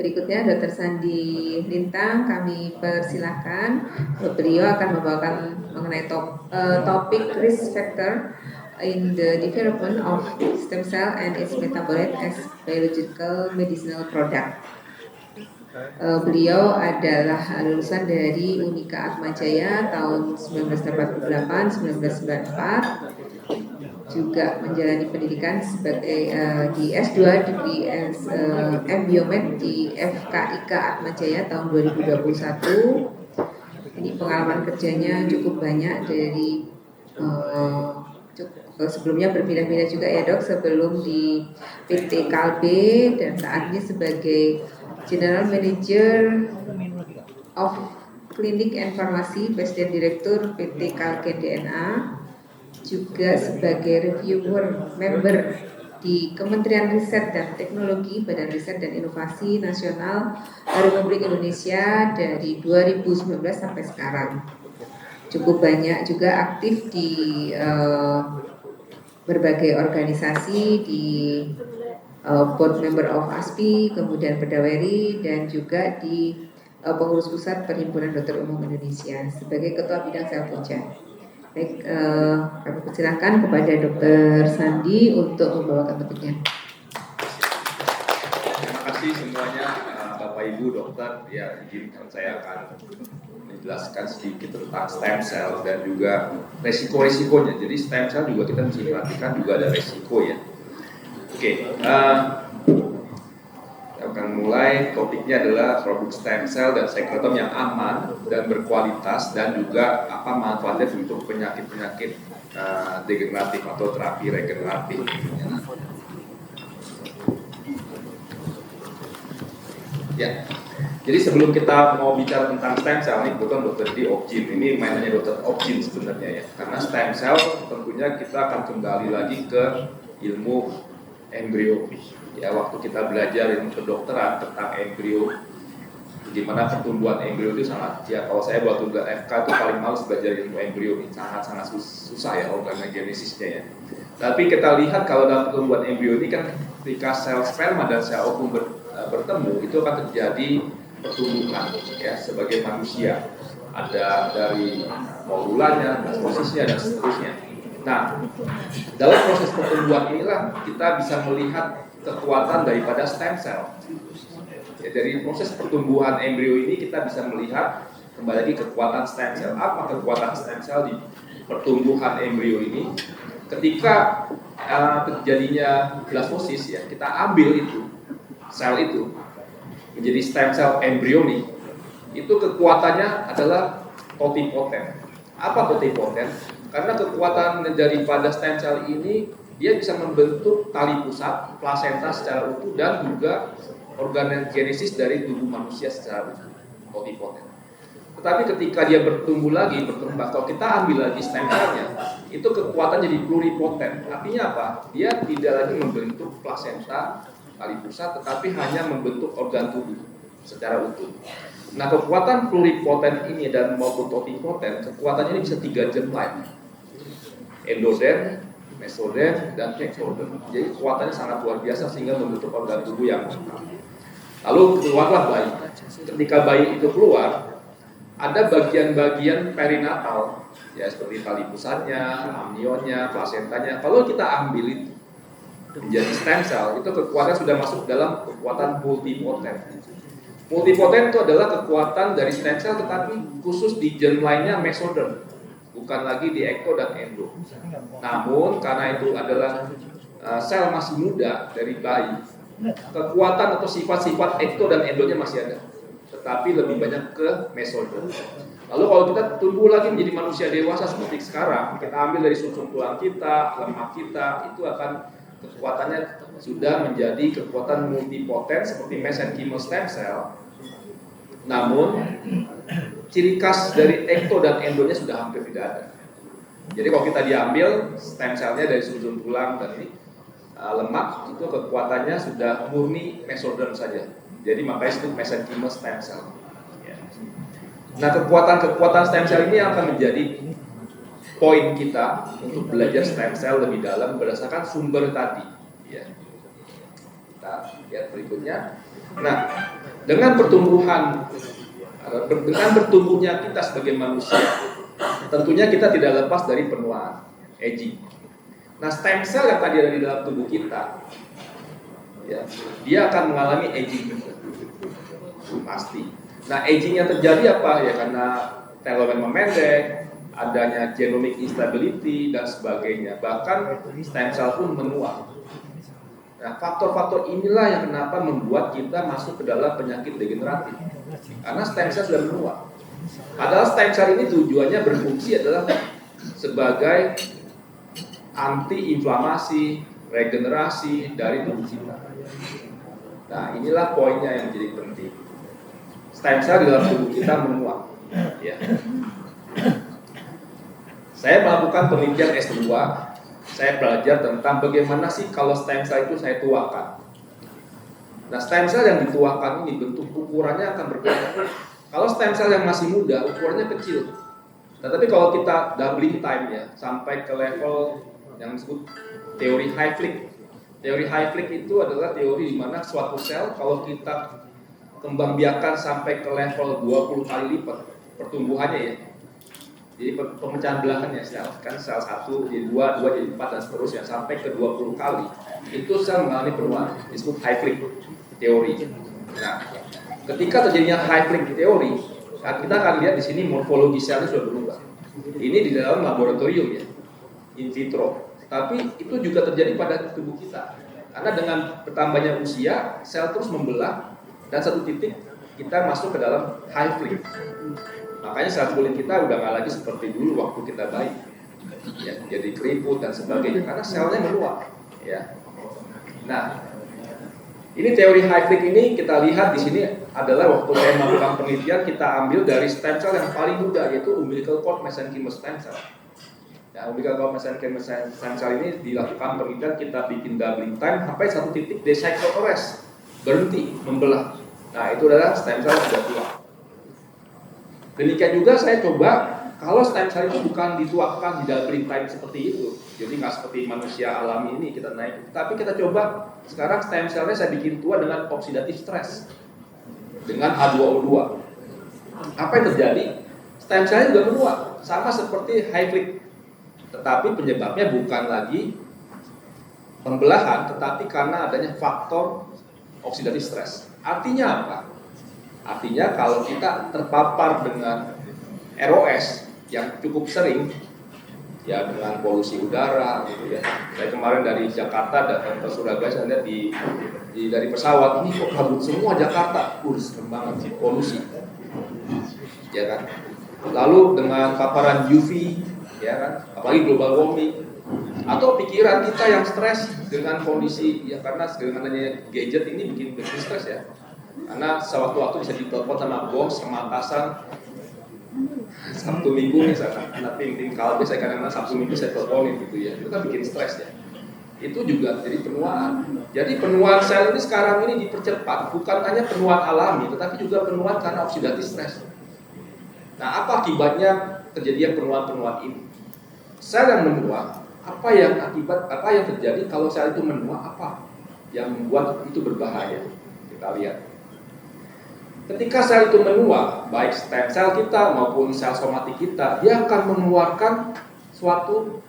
berikutnya Dr. Sandi Lintang, kami persilahkan. Beliau akan membawakan mengenai topik risk factor in the development of stem cell and its metabolite as biological medicinal product. Beliau adalah lulusan dari Unika Atmajaya tahun 1988-1994, juga menjalani pendidikan sebagai di S2 di M-Biomed di FKIK Atmajaya tahun 2021. Ini pengalaman kerjanya cukup banyak dari sebelumnya berpindah-pindah juga ya dok, sebelum di PT Kalbe dan saat ini sebagai General Manager of Clinic and Pharmacy, Presiden Direktur PT Kalbe DNA, juga sebagai reviewer member di Kementerian Riset dan Teknologi, Badan Riset dan Inovasi Nasional Republik Indonesia dari 2019 sampai sekarang. Cukup banyak juga aktif di berbagai organisasi, di board member of ASPI, kemudian Pedaweri, dan juga di pengurus pusat Perhimpunan Dokter Umum Indonesia sebagai Ketua Bidang Sel Punca. Baik, kami persilakan kepada Dr. Sandi untuk membawakan topiknya. Terima kasih semuanya, Bapak Ibu dokter. Ya, izinkan saya akan menjelaskan sedikit tentang stem cell dan juga resiko-resikonya. Jadi stem cell juga kita mesti perhatikan juga ada resiko ya. Oke, akan mulai. Topiknya adalah produk stem cell dan sekretom yang aman dan berkualitas dan juga apa manfaatnya untuk penyakit-penyakit degeneratif atau terapi regeneratif. Ya, jadi sebelum kita mau bicara tentang stem cell, ini kebetulan dokter di Opjin, ini mainannya dokter Opjin sebenarnya ya. Karena stem cell tentunya kita akan kembali lagi ke ilmu embrio. Ya, waktu kita belajar ilmu kedokteran tentang embrio, gimana pertumbuhan embrio itu sangat, ya kalau saya buat tugas FK itu paling males belajar ilmu embrio, sangat susah ya organogenesisnya ya. Tapi kita lihat kalau dalam pertumbuhan embrio ini kan ketika sel sperma dan sel ovum bertemu itu akan terjadi pertumbuhan ya sebagai manusia. Ada dari molulanya, posisinya dan seterusnya. Nah, dalam proses pertumbuhan inilah kita bisa melihat kekuatan daripada stem cell. Ya, dari proses pertumbuhan embrio ini kita bisa melihat kembali lagi kekuatan stem cell. Apa kekuatan stem cell di pertumbuhan embrio ini? Ketika terjadinya blastosis ya, kita ambil itu sel itu menjadi stem cell embrionik. Itu kekuatannya adalah totipotent. Apa totipotent? Karena kekuatan daripada stem cell ini dia bisa membentuk tali pusat, plasenta secara utuh dan juga organogenesis dari tubuh manusia secara utuh, totipotent. Tetapi ketika dia bertumbuh lagi, berkembang, kalau kita ambil lagi stem cell-nya, itu kekuatan jadi pluripotent. Artinya apa? Dia tidak lagi membentuk plasenta, tali pusat, tetapi hanya membentuk organ tubuh secara utuh. Nah, kekuatan pluripotent ini dan maupun totipotent, kekuatannya ini bisa 3 germline. Endoderm, mesoderm, dan ectoderm. Jadi kekuatannya sangat luar biasa sehingga membentuk organ tubuh yang lengkap. Lalu keluarlah bayi. Ketika bayi itu keluar, ada bagian-bagian perinatal, ya seperti tali pusatnya, amnionnya, plasentanya. Kalau kita ambil itu menjadi stem cell, itu kekuatan sudah masuk dalam kekuatan multipotent. Multipotent itu adalah kekuatan dari stem cell, tetapi khusus di germline-nya mesoderm. Bukan lagi di ekto dan endo. Namun karena itu adalah sel masih muda dari bayi, kekuatan atau sifat-sifat ekto dan endonya masih ada, tetapi lebih banyak ke mesoderm. Lalu kalau kita tumbuh lagi menjadi manusia dewasa seperti sekarang, kita ambil dari sum-sum tulang kita, lemak kita, itu akan kekuatannya sudah menjadi kekuatan multipotent seperti mesenchymal stem cell. Namun ciri khas dari ekto dan endonya sudah hampir tidak ada. Jadi kalau kita diambil stem cell-nya dari sum-sum tulang dan ini lemak, itu kekuatannya sudah murni mesoderm saja. Jadi makanya itu mesenchymal stem cell. Nah, kekuatan stem cell ini akan menjadi poin kita untuk belajar stem cell lebih dalam berdasarkan sumber tadi. Ya. Kita lihat berikutnya. Nah, Dengan bertumbuhnya kita sebagai manusia, tentunya kita tidak lepas dari penuaan, aging. Nah, stem cell yang tadi ada di dalam tubuh kita, ya, dia akan mengalami aging juga, pasti. Nah, aging yang terjadi apa ya? Karena telomer memendek, adanya genomic instability dan sebagainya. Bahkan stem cell pun menua. Nah, faktor-faktor inilah yang kenapa membuat kita masuk ke dalam penyakit degeneratif. Karena stem cell sudah menua. Padahal stem cell ini tujuannya berfungsi adalah sebagai anti-inflamasi, regenerasi dari tubuh kita. Nah, inilah poinnya yang jadi penting. Stem cell di dalam tubuh kita menua. Ya. Saya melakukan penelitian S2. Saya belajar tentang bagaimana sih kalau stem cell itu saya tuakan. Nah, stem cell yang dituakan ini bentuk ukurannya akan berbeda. Kalau stem cell yang masih muda, ukurannya kecil. Tetapi kalau kita doubling time ya, sampai ke level yang disebut teori Hayflick. Teori Hayflick itu adalah teori di mana suatu sel kalau kita kembangbiakan sampai ke level 20 kali lipat pertumbuhannya ya. Jadi pemecahan belakannya sel, kan sel 1 jadi 2, 2 jadi 4 dan seterusnya sampai ke 20 kali. Itu sel mengalami penuaan, disebut Hayflick teori. Nah, ketika terjadinya Hayflick teori, kita akan lihat di sini morfologi selnya sudah berubah. Ini di dalam laboratorium ya, in vitro. Tapi itu juga terjadi pada tubuh kita. Karena dengan bertambahnya usia, sel terus membelah dan satu titik kita masuk ke dalam Hayflick. Makanya sel kulit kita udah nggak lagi seperti dulu waktu kita bayi, ya, jadi keriput dan sebagainya karena selnya meluap. Ya. Nah, ini teori Hayflick ini kita lihat di sini adalah waktu saya melakukan penelitian kita ambil dari stem cell yang paling muda yaitu umbilical cord mesenchymal stem cell. Ya, umbilical cord mesenchymal stem cell ini dilakukan penelitian kita bikin doubling time sampai satu titik cycle arrest berhenti membelah. Nah, itu adalah stem cell yang sudah tua. Demikian juga saya coba kalau stem cell itu bukan dituakan di doubling time seperti itu, jadi nggak seperti manusia alami ini kita naik, tapi kita coba sekarang stem cellnya saya bikin tua dengan oxidative stress, dengan H2O2. Apa yang terjadi? Stem cellnya juga menua, sama seperti Hayflick, tetapi penyebabnya bukan lagi pembelahan, tetapi karena adanya faktor oxidative stress. Artinya apa? Artinya kalau kita terpapar dengan ROS yang cukup sering, ya dengan polusi udara, gitu ya. Saya kemarin dari Jakarta datang ke Surabaya, saya lihat dari pesawat ini kok kabut semua Jakarta, serem banget sih polusi, ya kan. Lalu dengan paparan UV, ya kan, apalagi global warming, atau pikiran kita yang stres dengan kondisi, ya karena dengan adanya gadget ini bikin stres ya. Karena sewaktu-waktu bisa ditelepon sama bos, sama atasan, Sabtu Minggu misalkan, anak tim kalbe saya kadang-kadang Sabtu Minggu saya teleponin gitu ya, itu kan bikin stres ya. Itu juga jadi penuaan. Jadi penuaan sel ini sekarang ini dipercepat, bukan hanya penuaan alami, tetapi juga penuaan karena oksidatif stres. Nah, apa akibatnya terjadinya penuaan-penuaan ini? Sel yang menua, apa yang terjadi kalau sel itu menua, apa yang membuat itu berbahaya? Kita lihat. Ketika sel itu menua, baik stem sel kita maupun sel somatik kita, dia akan mengeluarkan suatu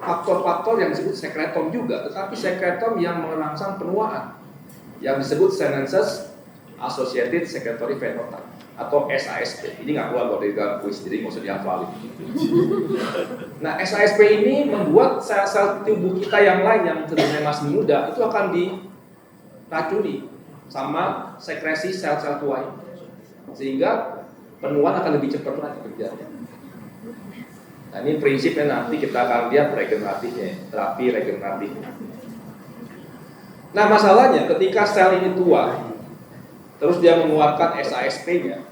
faktor-faktor yang disebut sekretom juga, tetapi sekretom yang merangsang penuaan, yang disebut Senescence Associated Secretory Phenotype atau SASP. Ini nggak keluar dari dalam kuis, jadi nggak usah dihafalin. Nah, SASP ini membuat sel-sel tubuh kita yang lain yang sebenarnya masih muda itu akan diracuni sama sekresi sel-sel tua ini, sehingga penuaan akan lebih cepat lagi terjadi. Nah, ini prinsipnya nanti kita akan lihat regeneratifnya, terapi regeneratif. Nah, masalahnya ketika sel ini tua, terus dia mengeluarkan SASP-nya,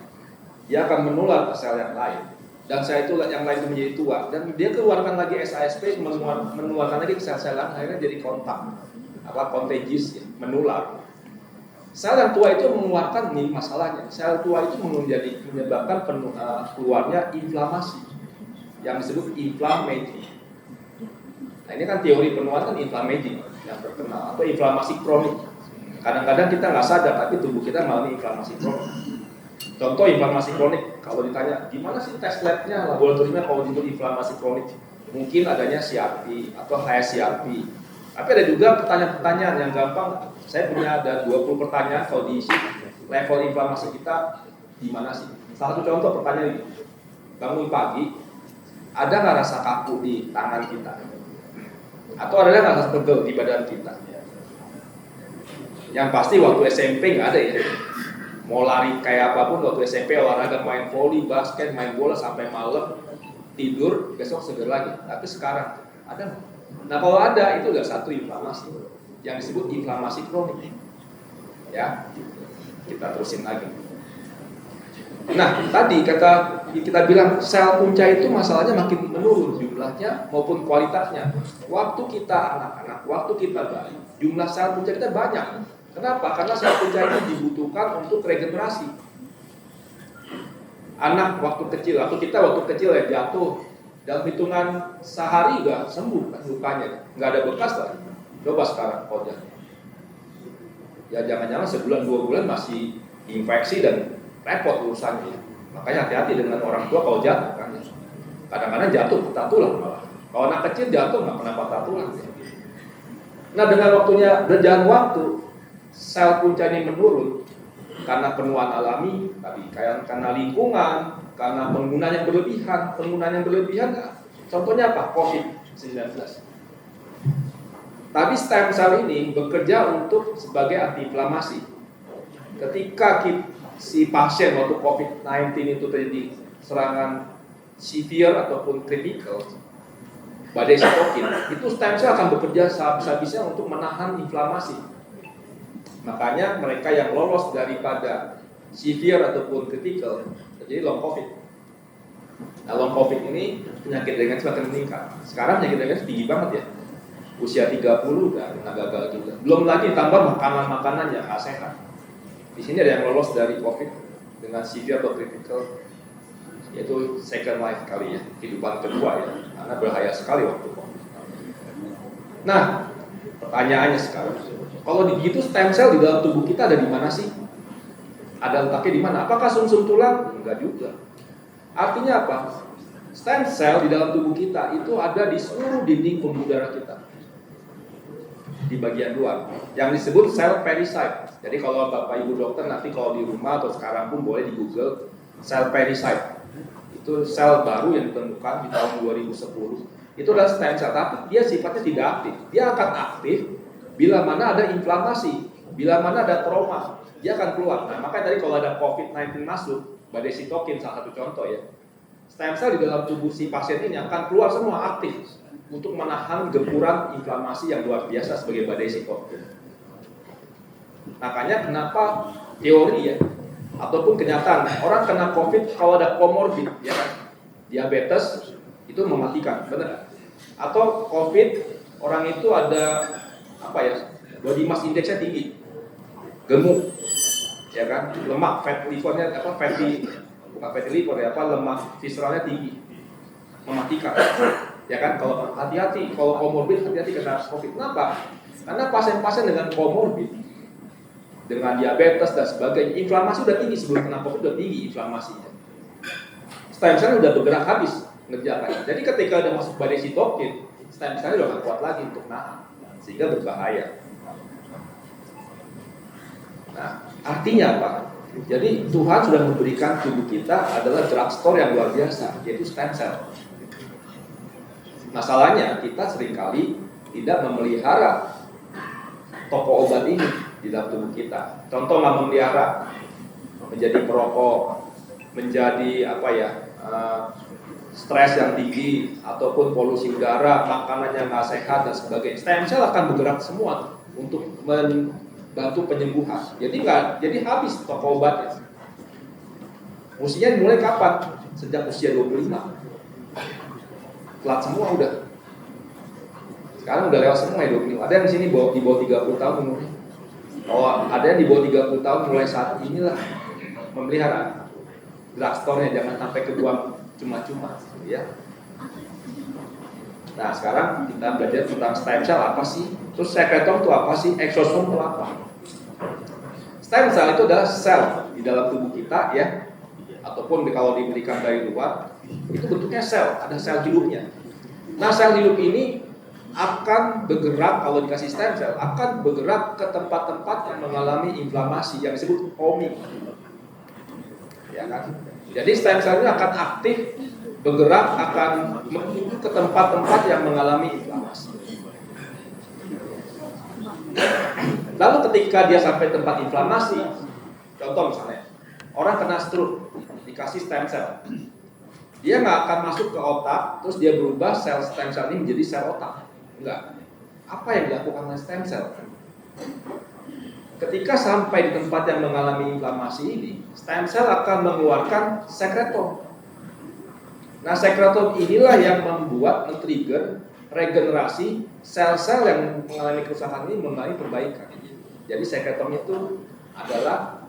dia akan menular ke sel yang lain, dan sel itu yang lain itu menjadi tua, dan dia keluarkan lagi SASP, menularkan lagi ke sel-sel lain, akhirnya jadi kontak, contagious, ya, menular. Sel yang tua itu mengeluarkan, ini masalahnya, sel tua itu menyebabkan keluarnya inflamasi yang disebut inflammatory. Nah, ini kan teori penuaan kan inflammatory yang terkenal, atau inflamasi kronik. Kadang-kadang kita nggak sadar, tapi tubuh kita mengalami inflamasi kronik. Contoh inflamasi kronik, kalau ditanya, gimana sih tes labnya, laboratoriumnya kalau disebut inflamasi kronik? Mungkin adanya CRP atau HSCRP. Tapi ada juga pertanyaan-pertanyaan yang gampang. Saya punya ada 20 pertanyaan kalau diisi level inflamasi kita di mana sih? Salah satu contoh pertanyaan ini, bangun pagi, ada nggak rasa kaku di tangan kita? Atau ada nggak rasa pegel di badan kita? Yang pasti waktu SMP nggak ada ya. Mau lari kayak apapun waktu SMP, olahraga, main voli, basket, main bola sampai malam, tidur, besok seger lagi. Tapi sekarang ada nggak? Nah kalau ada, itu udah satu inflamasi yang disebut inflamasi kronik. Ya, kita terusin lagi. Nah tadi kita bilang sel punca itu masalahnya makin menurun jumlahnya maupun kualitasnya. Waktu kita anak-anak, waktu kita bayi, jumlah sel punca kita banyak. Kenapa? Karena sel punca ini dibutuhkan untuk regenerasi. Anak waktu kecil, atau kita waktu kecil ya jatuh, dalam hitungan sehari udah sembuh kan lukanya, nggak ada bekas lah. Coba sekarang kalau jatuh, ya jangan-jangan sebulan 2 bulan masih infeksi dan repot urusannya. Makanya hati-hati dengan orang tua kalau jatuh kan. Kadang-kadang jatuh patah tulang malah. Kalau anak kecil jatuh nggak pernah patah tulang. Nah dengan waktunya berjalan waktu, sel punca ini menurun karena penuaan alami, tapi karena lingkungan, karena penggunaan yang berlebihan. Contohnya apa? COVID-19. Tapi stem cell ini bekerja untuk sebagai antiinflamasi. Ketika si pasien waktu COVID-19 itu terjadi serangan severe ataupun critical, badai sitokin, itu stem cell akan bekerja sehabis-habisnya untuk menahan inflamasi. Makanya mereka yang lolos daripada severe ataupun critical terjadi long COVID. Nah long COVID ini penyakit ringan semakin meningkat. Sekarang penyakit ringan tinggi banget ya. Usia 30 udah kena gagal juga. Belum lagi tambah makanan-makanan yang nggak sehat. Di sini ada yang lolos dari COVID dengan severe atau critical, yaitu second life kali ya, kehidupan kedua ya, karena berbahaya sekali waktu COVID. Nah, pertanyaannya sekarang, kalau begitu stem cell di dalam tubuh kita ada di mana sih? Ada letaknya di mana? Apakah sumsum tulang? Enggak juga. Artinya apa? Stem cell di dalam tubuh kita itu ada di seluruh dinding pembuluh darah kita. Di bagian luar yang disebut sel pericyte. Jadi kalau Bapak Ibu dokter nanti kalau di rumah atau sekarang pun boleh di Google sel pericyte. Itu sel baru yang ditemukan di tahun 2010. Itu adalah stem cell, tapi dia sifatnya tidak aktif. Dia akan aktif bila mana ada inflamasi, bila mana ada trauma, dia akan keluar. Nah, makanya tadi kalau ada COVID-19 masuk, badai sitokin salah satu contoh ya. Stem cell di dalam tubuh si pasien ini akan keluar semua aktif untuk menahan gempuran inflamasi yang luar biasa sebagai badai sitokin. Makanya kenapa teori ya ataupun kenyataan orang kena COVID kalau ada komorbid ya kan, diabetes itu mematikan, benar? Atau COVID orang itu ada apa ya, body mass index-nya tinggi, gemuk, ya kan, lemak, fat livernya apa, bukan fatty liver ya, apa lemak visceralnya tinggi, mematikan. Ya kan, kalau hati-hati, kalau komorbid hati-hati kena COVID. Kenapa? Karena pasien-pasien dengan komorbid, dengan diabetes dan sebagainya, inflamasi udah tinggi sebelum kena COVID, udah tinggi inflamasinya. Stem cell udah bergerak habis ngerjakan. Jadi ketika udah masuk badai sitokin, stem cell udah gak kuat lagi untuk nahan, sehingga berbahaya. Nah, artinya apa? Jadi Tuhan sudah memberikan tubuh kita adalah drugstore yang luar biasa, yaitu stem cell. Masalahnya kita seringkali tidak memelihara toko obat ini di dalam tubuh kita. Contoh nggak memelihara, menjadi perokok, menjadi apa ya, stres yang tinggi ataupun polusi udara, makanan yang nggak sehat dan sebagainya. Stem cell akan bergerak semua untuk membantu penyembuhan. Jadi habis toko obatnya. Mestinya dimulai kapan? Sejak usia 25. Telat semua udah. Sekarang udah lewat semua ya 25. Ada yang di sini di bawah 30 tahun umurnya. Oh, ada yang di bawah 30 tahun mulai saat inilah memelihara drugstore-nya, jangan sampai kebuang cuma-cuma ya. Nah, sekarang kita belajar tentang stem cell apa sih? Terus sekretom itu apa sih? Exosome itu apa? Stem cell itu adalah sel di dalam tubuh kita ya, ataupun kalau diberikan dari luar, itu bentuknya sel, ada sel hidupnya. Nah, sel hidup ini akan bergerak, kalau dikasih stem cell, akan bergerak ke tempat-tempat yang mengalami inflamasi yang disebut omi. Ya kan? Jadi stem cell ini akan aktif bergerak, akan menuju ke tempat-tempat yang mengalami inflamasi. Lalu ketika dia sampai tempat inflamasi, contoh misalnya, orang kena stroke, dikasih stem cell. Dia nggak akan masuk ke otak, terus dia berubah sel stem cell ini menjadi sel otak. Enggak. Apa yang dilakukan oleh stem cell? Ketika sampai di tempat yang mengalami inflamasi ini, stem cell akan mengeluarkan sekretom. Nah, sekretom inilah yang membuat, men-trigger regenerasi sel-sel yang mengalami kerusakan ini mengalami perbaikan. Jadi sekretom itu adalah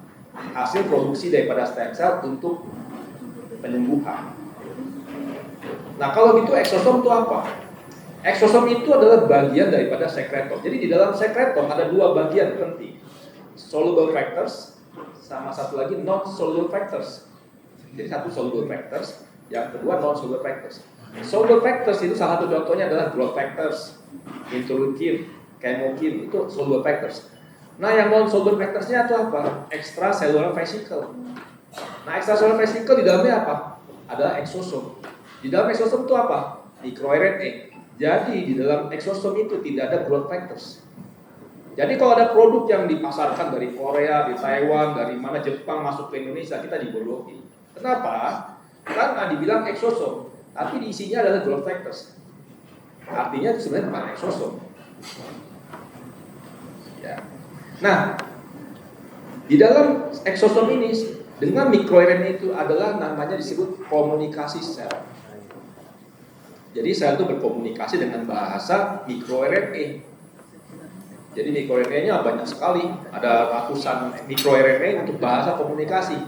hasil produksi daripada stem cell untuk penyembuhan. Nah, kalau gitu eksosom itu apa? Eksosom itu adalah bagian daripada sekretom. Jadi di dalam sekretom ada dua bagian penting. Soluble factors sama satu lagi non soluble factors. Jadi satu soluble factors, yang kedua non soluble factors. Soluble factors itu salah satu contohnya adalah growth factors, interleukin, chemokine, itu soluble factors. Nah, yang non soluble factorsnya itu apa? Extracellular vesicle. Nah, extracellular vesicle di dalamnya apa? Adalah eksosom. Di dalam eksosom itu apa? MicroRNA. Jadi di dalam eksosom itu tidak ada growth factors. Jadi kalau ada produk yang dipasarkan dari Korea, di Taiwan, dari mana Jepang masuk ke Indonesia, kita dibodohi. Kenapa? Karena dibilang eksosom, tapi di isinya adalah growth factors. Artinya itu sebenarnya bukan eksosom. Ya. Nah, di dalam eksosom ini dengan mikroRNA itu adalah namanya disebut komunikasi sel. Jadi sel itu berkomunikasi dengan bahasa mikroRNA. Jadi mikroRNA-nya banyak sekali, ada ratusan mikroRNA untuk bahasa komunikasi.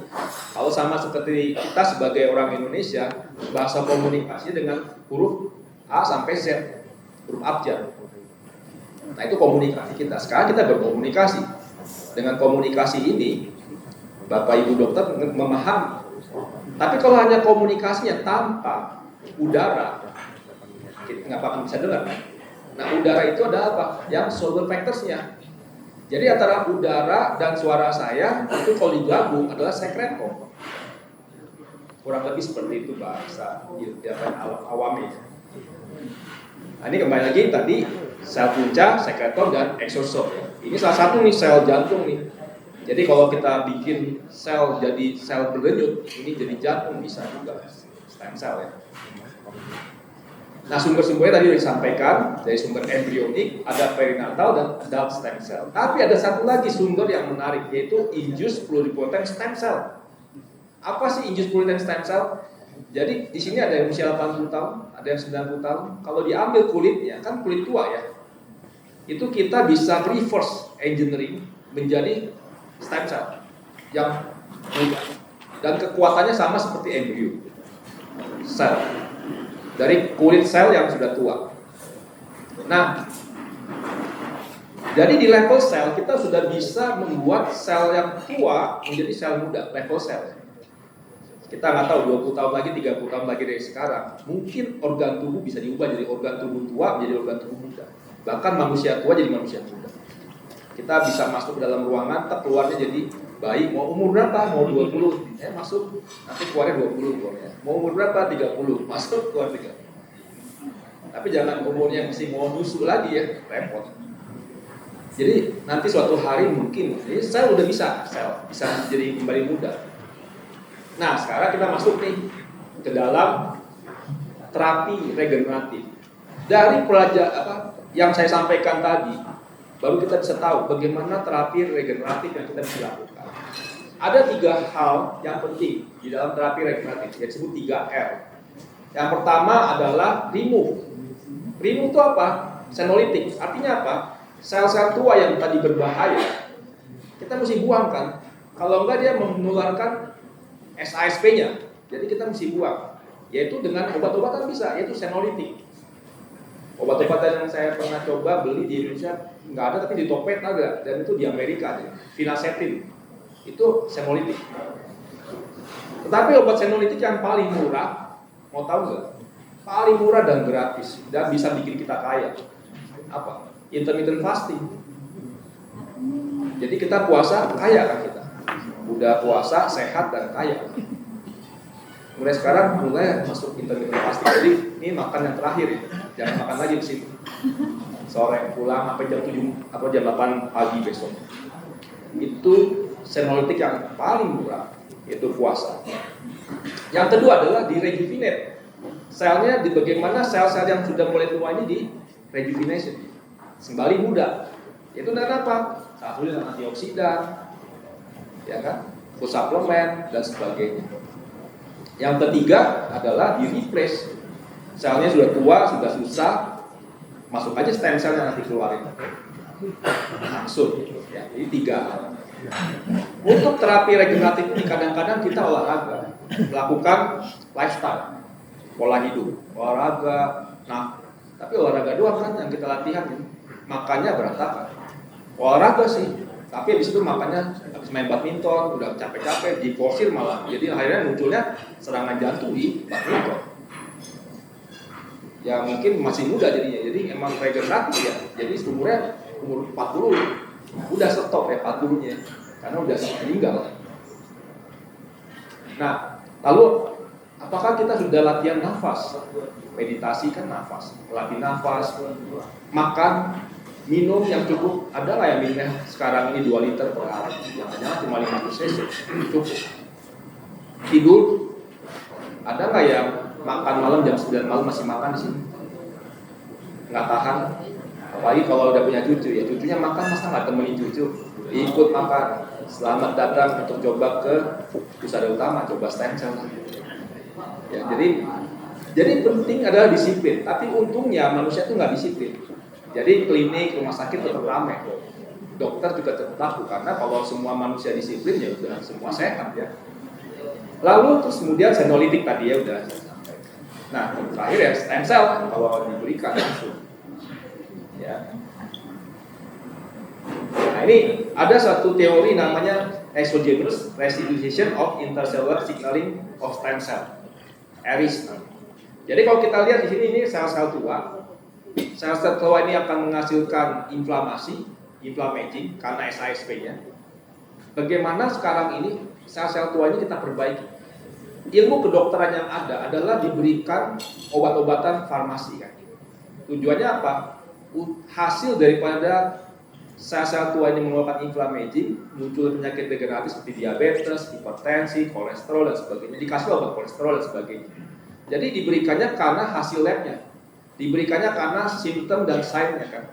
Kalau sama seperti kita sebagai orang Indonesia, bahasa komunikasi dengan huruf A sampai Z, huruf abjad. Nah, itu komunikasi kita. Sekarang kita berkomunikasi. Dengan komunikasi ini, Bapak Ibu dokter memahami. Tapi kalau hanya komunikasinya tanpa udara, kita nggak akan bisa dengar. Nah, udara itu ada apa? Yang soluble factors-nya. Jadi antara udara dan suara saya itu kalau digabung adalah sekretom. Kurang lebih seperti itu bahasa awamnya. Nah, ini kembali lagi tadi sel punca, sekretom dan eksosom. Ini salah satu nih sel jantung nih. Jadi kalau kita bikin sel jadi sel berdenyut, ini jadi jantung bisa juga stem cell ya. Nah, sumber-sumbernya tadi sudah disampaikan, dari sumber embrionik, ada perinatal dan adult stem cell. Tapi ada satu lagi sumber yang menarik, yaitu induced pluripotent stem cell. Apa sih induced pluripotent stem cell? Jadi di sini ada yang usia 80 tahun, ada yang 90 tahun. Kalau diambil kulitnya, kan kulit tua ya, itu kita bisa reverse engineering menjadi stem cell yang muda. Dan kekuatannya sama seperti embrio sel dari kulit sel yang sudah tua. Nah, jadi di level sel kita sudah bisa membuat sel yang tua menjadi sel muda, level sel. Kita nggak tahu 20 tahun lagi, 30 tahun lagi dari sekarang, mungkin organ tubuh bisa diubah jadi organ tubuh tua menjadi organ tubuh muda. Bahkan manusia tua jadi manusia muda. Kita bisa masuk ke dalam ruangan, keluarnya jadi bayi, mau umur berapa? Mau 20, masuk, nanti keluarnya 20 keluarnya. Mau umur berapa? 30, masuk, keluar 30. Tapi jangan umurnya masih mau nyusul lagi ya, repot. Jadi nanti suatu hari mungkin, ini sel udah bisa jadi kembali muda. Nah, sekarang kita masuk nih ke dalam terapi regeneratif. Dari pelajaran yang saya sampaikan tadi, baru kita bisa tahu bagaimana terapi regeneratif yang kita bisa lakukan. Ada 3 hal yang penting di dalam terapi regeneratif, yang disebut 3R. Yang pertama adalah remove. Remove itu apa? Senolytic. Artinya apa? Sel-sel tua yang tadi berbahaya, kita mesti buang kan. Kalau enggak dia menularkan SASP-nya. Jadi kita mesti buang. Yaitu dengan obat-obatan bisa, yaitu senolytic. Obat-obatan yang saya pernah coba beli di Indonesia nggak ada, tapi di Tokped ada, dan itu di Amerika aja. Finacetin. Itu senolytic. Tetapi obat senolytic yang paling murah, mau tahu nggak? Paling murah dan gratis dan bisa bikin kita kaya. Apa? Intermittent fasting. Jadi kita puasa kaya kan kita. Udah puasa sehat dan kaya. Mulai sekarang mulai masuk intermittent fasting. Jadi ini makan yang terakhir ya. Jangan makan lagi di situ. Sore pulang sampai jam 7 atau jam 8 pagi besok. Itu senolytic yang paling murah, yaitu puasa. Yang kedua adalah di rejuvenate. Selnya di bagaimana sel-sel yang sudah mulai tua ini di rejuvenation, kembali muda. Itu dengan apa? Satu dengan antioksidan, ya kan, food suplemen dan sebagainya. Yang ketiga adalah di replace. Selnya sudah tua, sudah susah, masuk aja stem cell yang nanti keluarin langsung. Ya, jadi 3. Untuk terapi regeneratif ini kadang-kadang kita olahraga, melakukan lifestyle, pola hidup, olahraga, nah, tapi olahraga doang kan yang kita latihan, makannya berantakan. Olahraga sih, tapi habis itu makannya habis main badminton, udah capek-capek, diforsir malah, jadi akhirnya munculnya serangan jantung di badminton. Ya mungkin masih muda jadinya, jadi emang regeneratif ya, jadi umurnya umur 40, udah stop ya 40-nya, karena udah meninggal. Nah, lalu apakah kita sudah latihan nafas? Meditasi kan nafas, latih nafas, makan, minum yang cukup. Ada nggak yang minumnya sekarang ini 2 liter per hari? Jangan-jangan cuma 500 cc, cukup. Tidur, ada nggak yang makan malam jam 9 malam masih makan di sini? Nggak tahan. Apalagi kalau udah punya cucu, ya cucunya makan masa nggak temenin cucu? Ikut makan. Selamat datang untuk coba ke Pusat Utama, coba stem cell. Ya, jadi penting adalah disiplin. Tapi untungnya manusia itu nggak disiplin. Jadi klinik, rumah sakit tetap ramai. Dokter juga tetap takut karena kalau semua manusia disiplin ya udah semua sehat ya. Lalu terus kemudian senolytic tadi ya udah. Nah terakhir ya stem cell kalau diberikan langsung. Ya. Nah ini ada satu teori namanya exogenous restitution of intercellular signaling of stem cell. ERIS. Jadi kalau kita lihat di sini ini sel-sel tua. Sel-sel tua ini akan menghasilkan inflamasi karena SASP-nya. Bagaimana sekarang ini sel-sel tua ini kita perbaiki? Ilmu kedokteran yang ada adalah diberikan obat-obatan farmasi kan. Tujuannya apa? Hasil daripada sel-sel tua ini mengeluarkan inflamasi, muncul penyakit degeneratif seperti diabetes, hipertensi, kolesterol dan sebagainya. Dikasih obat kolesterol dan sebagainya. Jadi diberikannya karena hasil labnya, diberikannya karena simptom dan sign-nya kan.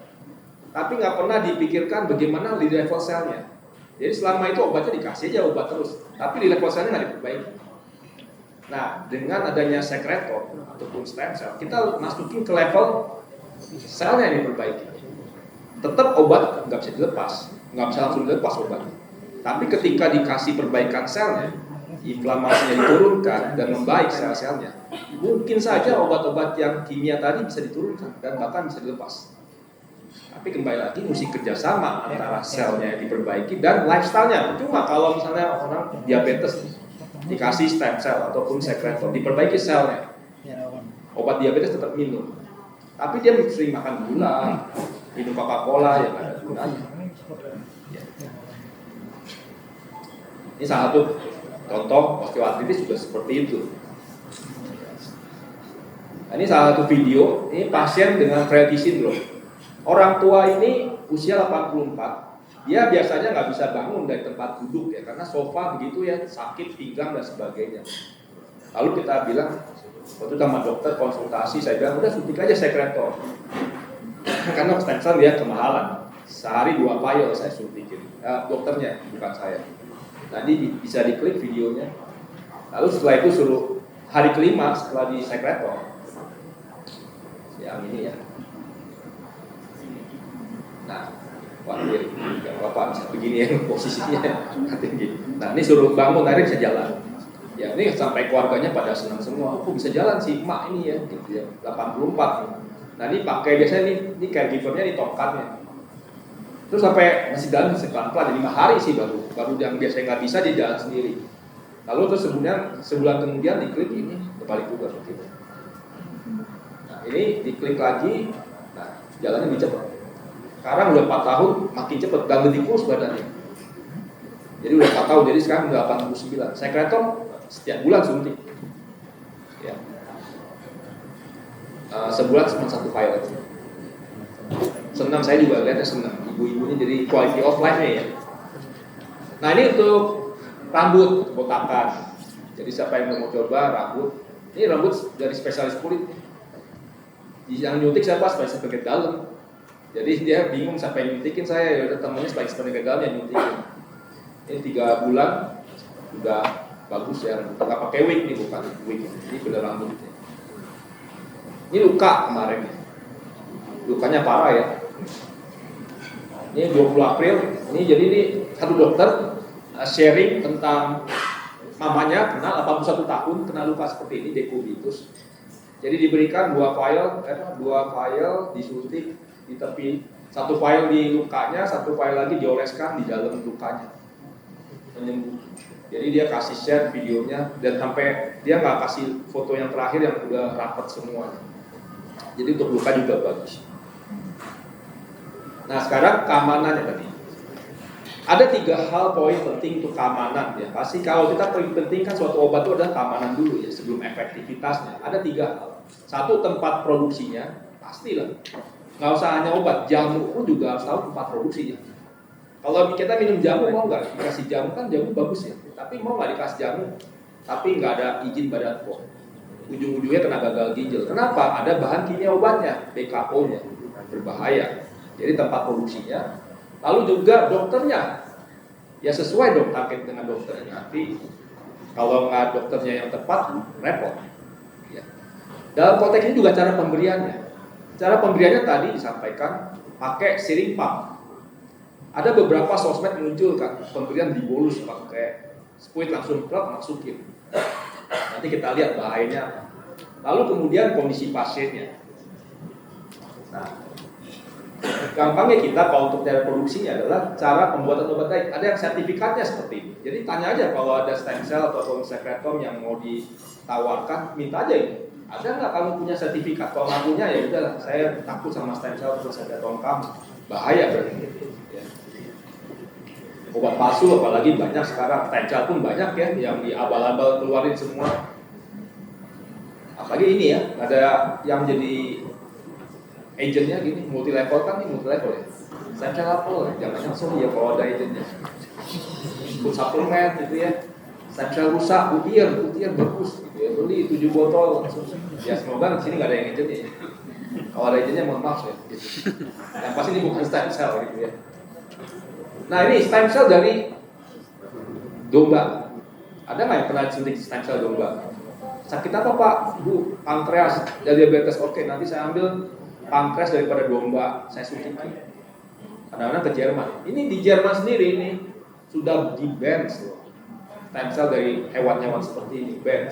Tapi nggak pernah dipikirkan bagaimana di level selnya. Jadi selama itu obatnya dikasih aja obat terus, tapi di level selnya nggak diperbaiki. Nah dengan adanya sekretor ataupun stem cell, kita masukin ke level selnya yang diperbaiki. Tetap obat nggak bisa dilepas, nggak bisa langsung dilepas obatnya. Tapi ketika dikasih perbaikan selnya, inflamasinya diturunkan dan membaik sel-selnya, mungkin saja obat-obat yang kimia tadi bisa diturunkan dan bahkan bisa dilepas. Tapi kembali lagi mesti kerjasama antara selnya yang diperbaiki dan lifestyle-nya. Cuma kalau misalnya orang diabetes dikasih stem cell ataupun sekretor, diperbaiki selnya, obat diabetes tetap minum. Tapi dia sering makan gula, minum Coca-Cola yang ada gunanya. Ya. Ini salah satu contoh osteoartritis juga seperti itu. Nah, ini salah satu video. Ini pasien dengan frailty syndrome. Orang tua ini usia 84. Dia biasanya nggak bisa bangun dari tempat duduk ya, karena sofa begitu ya, sakit pinggang dan sebagainya. Lalu kita bilang, waktu sama dokter konsultasi, saya bilang udah suntik aja sekretor. Karena stem cell dia kemahalan. Sehari 2 vial saya suntikin. Dokternya bukan saya. Tadi bisa diklik videonya. Lalu setelah itu suruh hari kelima setelah di sekretor. Yang ini ya. Nah, waduh, nggak apa-apa bisa begini ya posisinya. Nah ini suruh bangun akhirnya bisa jalan. Ya ini sampai keluarganya pada senang semua. Oh bisa jalan sih emak ini ya, gitu ya. 84. Nah ini pakai biasanya ini caregivernya di tongkatnya. Terus sampai masih jalan pelan-pelan, 5 hari sih baru yang biasanya nggak bisa dia jalan sendiri. Lalu terus sebulan kemudian diklik ini terbalik juga seperti itu. Nah ini diklik lagi, nah jalannya lebih cepat. Sekarang udah 4 tahun makin cepat dan lebih kurus badannya. Jadi udah 4 tahun, jadi sekarang udah 89. Sekretom setiap bulan suntik. Ya. Sebulan cuma 1 file aja. Senang, saya juga lihatnya senang. Ibu-ibunya jadi quality of life-nya ya. Nah ini untuk rambut botakan. Jadi siapa yang mau coba rambut, ini rambut dari spesialis kulit. Yang nyuntik siapa? Spesialis penyakit dalam. Jadi dia bingung siapa yang nyuntikin saya. Ya udah temannya spesialis penyakit dalam yang nyuntikin. Ini 3 bulan udah bagus ya. Nggak pakai wig nih, bukan wig. Ini bener rambutnya. Ini luka kemarin. Lukanya parah ya. Ini 20 April, ini jadi ini satu dokter sharing tentang mamanya kena 81 tahun kena luka seperti ini, dekubitus. Jadi diberikan 2 file disuntik di tepi, 1 file di lukanya, 1 file lagi dioleskan di dalam lukanya, menyembuh. Jadi dia kasih share videonya dan sampai dia nggak kasih foto yang terakhir yang udah rapat semuanya. Jadi untuk luka juga bagus. Nah sekarang keamanannya tadi. Ada 3 hal poin penting untuk keamanan ya. Pasti kalau kita pentingkan suatu obat itu adalah keamanan dulu ya sebelum efektivitasnya. Ada 3 hal. 1, tempat produksinya, pastilah. Nggak usah hanya obat, jamu pun juga harus tahu tempat produksinya. Kalau kita minum jamu mau nggak dikasih jamu, kan jamu bagus ya. Tapi mau nggak dikasih jamu, tapi nggak ada izin Badan POM. Ujung-ujungnya kena gagal ginjal. Kenapa? Ada bahan kimia obatnya, PKO-nya, berbahaya. Jadi tempat produksinya, lalu juga dokternya, ya sesuai dong target dengan dokternya. Nanti kalau nggak dokternya yang tepat, repot. Ya. Dalam konteks ini juga cara pemberiannya. Cara pemberiannya tadi disampaikan pakai syringe pump. Ada beberapa sosmed muncul kan, pemberian dibolus pakai spuit langsung plug masukin. Nanti kita lihat bahayanya. Lalu kemudian kondisi pasiennya. Nah, gampangnya kita kalau untuk cara produksinya adalah cara pembuatan obat baik. Ada yang sertifikatnya seperti ini. Jadi tanya aja kalau ada stem cell atau sekretom yang mau ditawarkan, minta aja ini. Ada nggak kamu punya sertifikat? Kalau nggak punya ya udah, saya takut sama stem cell atau sekretom kamu. Bahaya berarti. Ya. Obat palsu apalagi banyak sekarang. Stem cell pun banyak ya yang di abal-abal keluarin semua. Apalagi ini ya, ada yang jadi agentnya gini, multi level kan ini multi level ya. Stem cell apa? Jangan langsung ya kalau ada agentnya. Ikut suplemen gitu ya. Stem cell rusak, putian bagus gitu ya. Beli 7 botol langsung. Ya semoga di sini nggak ada yang agentnya ya. Kalau ada agentnya mohon maaf ya. Gitu. Yang pasti ini bukan stem cell gitu ya. Nah ini stem cell dari domba. Ada nggak yang pernah suntik stem cell domba? Sakit apa Pak? Bu, pankreas, diabetes. Oke, nanti saya ambil pankreas daripada domba, saya suntik. Kadang-kadang ke Jerman. Ini di Jerman sendiri ini sudah di-ban stem cell dari hewan-hewan seperti ini, ban.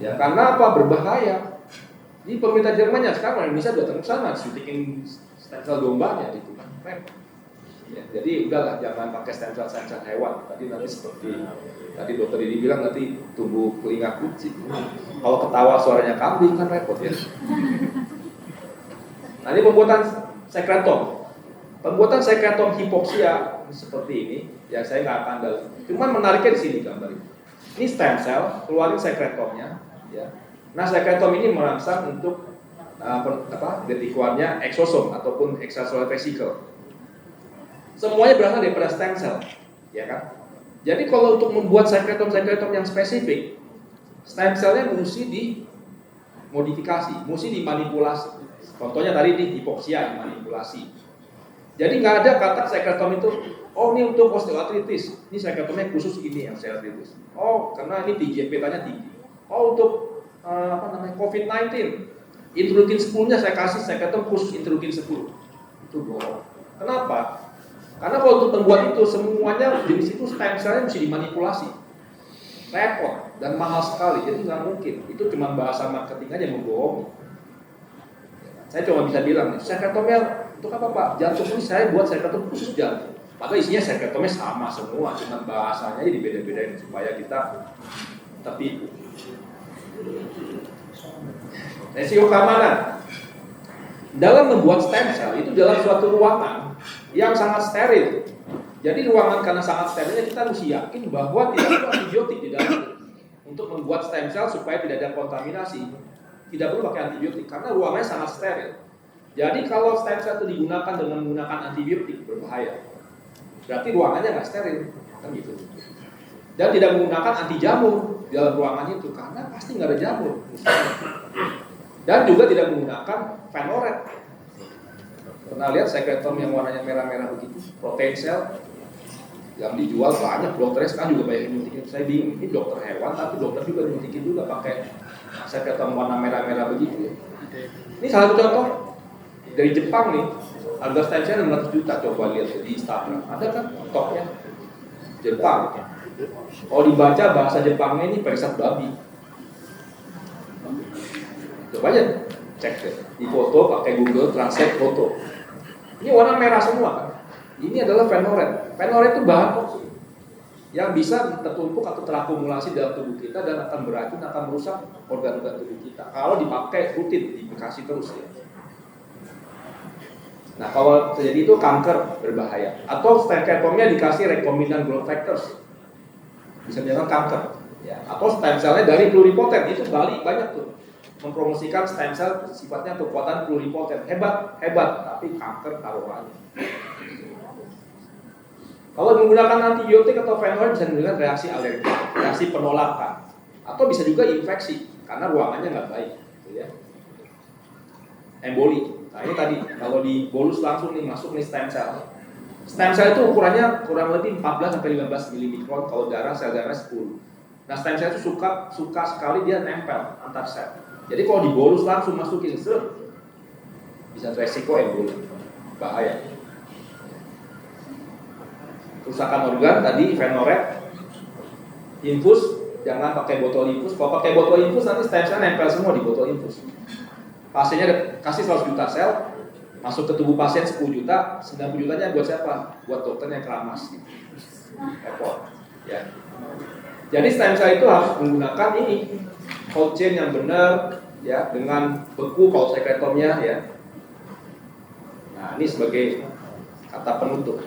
Ya, karena apa? Berbahaya. Ini pemerintah Jermannya sekarang Indonesia sudah terus sana suntikin stem cell dombanya gitu kan. Ya, jadi udahlah jangan pakai stem cell hewan. Tadi nanti seperti tadi dokter ini bilang nanti tumbuh telinga kucing. Kalau ketawa suaranya kambing kan repot ya. Nah ini pembuatan sekretom. Pembuatan sekretom hipoksia seperti ini, ya saya nggak akan dalam. Cuman menariknya di sini gambar ini. Ini stem cell, keluarin sekretomnya, ya. Nah sekretom ini merangsang untuk retikularnya eksosom ataupun extracellular vesicle. Semuanya berasal daripada stem cell, ya kan? Jadi kalau untuk membuat sekretom yang spesifik, stem cell-nya mesti dimodifikasi, mesti dimanipulasi. Contohnya tadi di hipoksia dimanipulasi. Jadi nggak ada kata sekretom itu, oh ini untuk osteoartritis, ini sekretomnya khusus ini yang osteoartritis. Oh karena ini TGF-beta-nya tinggi. Oh untuk COVID-19, interleukin 10-nya saya kasih sekretom khusus interleukin 10. Itu bohong. Kenapa? Karena kalau untuk membuat itu semuanya jenis itu stem cell-nya mesti dimanipulasi, repot dan mahal sekali, jadi nggak mungkin. Itu cuma bahasa marketing aja membohongi. Saya cuma bisa bilang, sekretomnya Untuk apa Pak? Jantung ini saya buat sekretom khusus jantung. Padahal isinya sekretomnya sama semua, cuma bahasanya jadi beda-bedain supaya kita tertipu. Resiko keamanan. Dalam membuat stem cell itu dalam suatu ruangan yang sangat steril. Jadi ruangan karena sangat sterilnya kita harus yakin bahwa tidak ada antibiotik di dalam untuk membuat stem cell supaya tidak ada kontaminasi. Tidak perlu pakai antibiotik karena ruangannya sangat steril. Jadi kalau stem cell itu digunakan dengan menggunakan antibiotik berbahaya. Berarti ruangannya nggak steril, kan gitu. Dan tidak menggunakan anti jamur di dalam ruangan itu karena pasti nggak ada jamur. Dan juga tidak menggunakan Venoret. Pernah lihat sekretom yang warnanya merah-merah begitu, protein cell yang dijual banyak, dokternya sekarang juga banyak yang nyuntikin. Saya bingung, ini dokter hewan tapi dokter juga nyuntikin juga pakai sekretom warna merah-merah begitu. Ini salah satu contoh dari Jepang nih, harga stem cell 600 juta, coba lihat di Instagram, ada kan topnya Jepang. Kalau dibaca bahasa Jepangnya ini perisat babi. Coba aja cek deh, di foto pakai Google Translate foto. Ini warna merah semua kan. Ini adalah Venoret. Venoret itu bahan toksik yang bisa tertumpuk atau terakumulasi dalam tubuh kita dan akan beracun, akan merusak organ-organ tubuh kita. Kalau dipakai rutin, dikasih terus ya. Nah kalau terjadi itu kanker berbahaya. Atau sekretomnya dikasih rekombinan growth factors, bisa menyebabkan kanker. Ya. Atau stem cellnya dari pluripotent, itu Bali banyak tuh mempromosikan stem cell sifatnya kekuatan pluripotent, hebat, tapi kanker taruhannya. Kalau menggunakan antibiotik atau Venoret bisa menimbulkan reaksi alergi, reaksi penolakan, atau bisa juga infeksi karena ruangannya nggak baik, gitu ya. Emboli. Nah ini tadi kalau dibolus langsung nih masuk nih stem cell. Stem cell itu ukurannya kurang lebih 14 sampai 15 mm, kalau darah sel darah 10. Nah stem cell itu suka sekali dia nempel antar sel. Jadi kalau dibolus langsung masukin seret, bisa resiko emboli, bahaya. Kerusakan organ tadi Venoret, infus jangan pakai botol infus. Kalau pakai botol infus nanti stem cell nempel semua di botol infus. Pasiennya kasih 100 juta sel, masuk ke tubuh pasien 10 juta, 90 jutanya buat siapa? Buat dokternya keramas. Repot. Ya. Jadi stem cell itu harus menggunakan ini cold chain yang benar, ya, dengan beku kalau sekretomnya, ya. Nah ini sebagai kata penutup.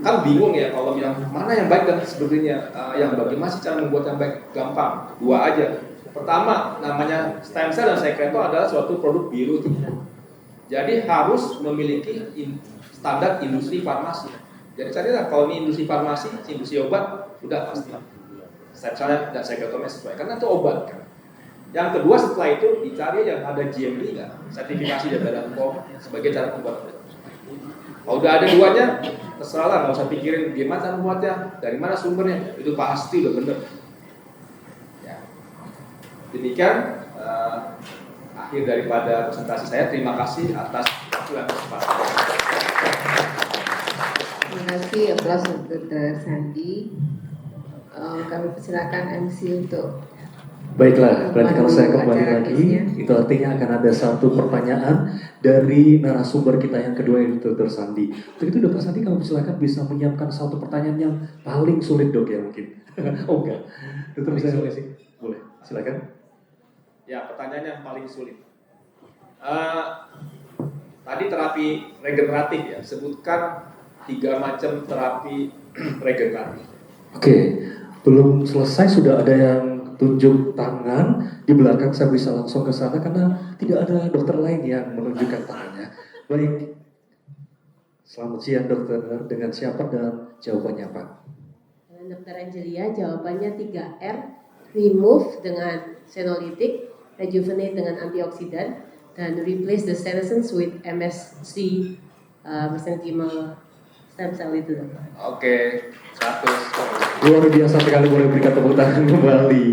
Kan bingung ya kalau bilang mana yang baik dan sebagainya. Yang bagaimana sih cara membuat yang baik? Gampang, dua aja. Pertama, namanya stem cell dan sekretom adalah suatu produk biru. Jadi harus memiliki standar industri farmasi. Jadi carilah kalau ini industri farmasi, industri obat, sudah pasti stem cell dan sekretomnya sesuai karena itu obat kan. Yang kedua setelah itu dicari yang ada GMP nggak, sertifikasi dari Badan POM sebagai cara membuat obat. Kalau udah ada duanya, terserah lah, nggak usah pikirin gimana cara membuatnya, dari mana sumbernya, itu pasti udah bener. Ya. Demikian akhir daripada presentasi saya. Terima kasih atas waktu dan kesempatan. Terima kasih aplaus untuk Dr. Sandi. Kami persilakan MC untuk Baiklah, berarti kalau saya kembali acara lagi, quiznya. itu artinya akan ada satu pertanyaan dari narasumber kita yang kedua, yaitu Dr. Sandi. Untuk itu Dr. Sandi, kamu silakan bisa menyiapkan satu pertanyaan yang paling sulit dok ya mungkin. Oh enggak, Dr. bisa boleh sih? Boleh, silakan. Ya, pertanyaan yang paling sulit. Tadi terapi regeneratif ya, sebutkan 3 macam terapi regeneratif. Oke, belum selesai sudah ada yang tunjuk tangan di belakang. Saya bisa langsung ke sana karena tidak ada dokter lain yang menunjukkan tangannya. Baik, selamat siang dokter. Dengan siapa dan jawabannya Pak? Dengan Dr. Angelia, jawabannya 3R, remove dengan senolytic, rejuvenate dengan antioksidan, dan replace the senescence with MSC mesenchymal stem cell itu. Oke, 100. Luar biasa sekali, boleh berikan tepuk tangan kembali.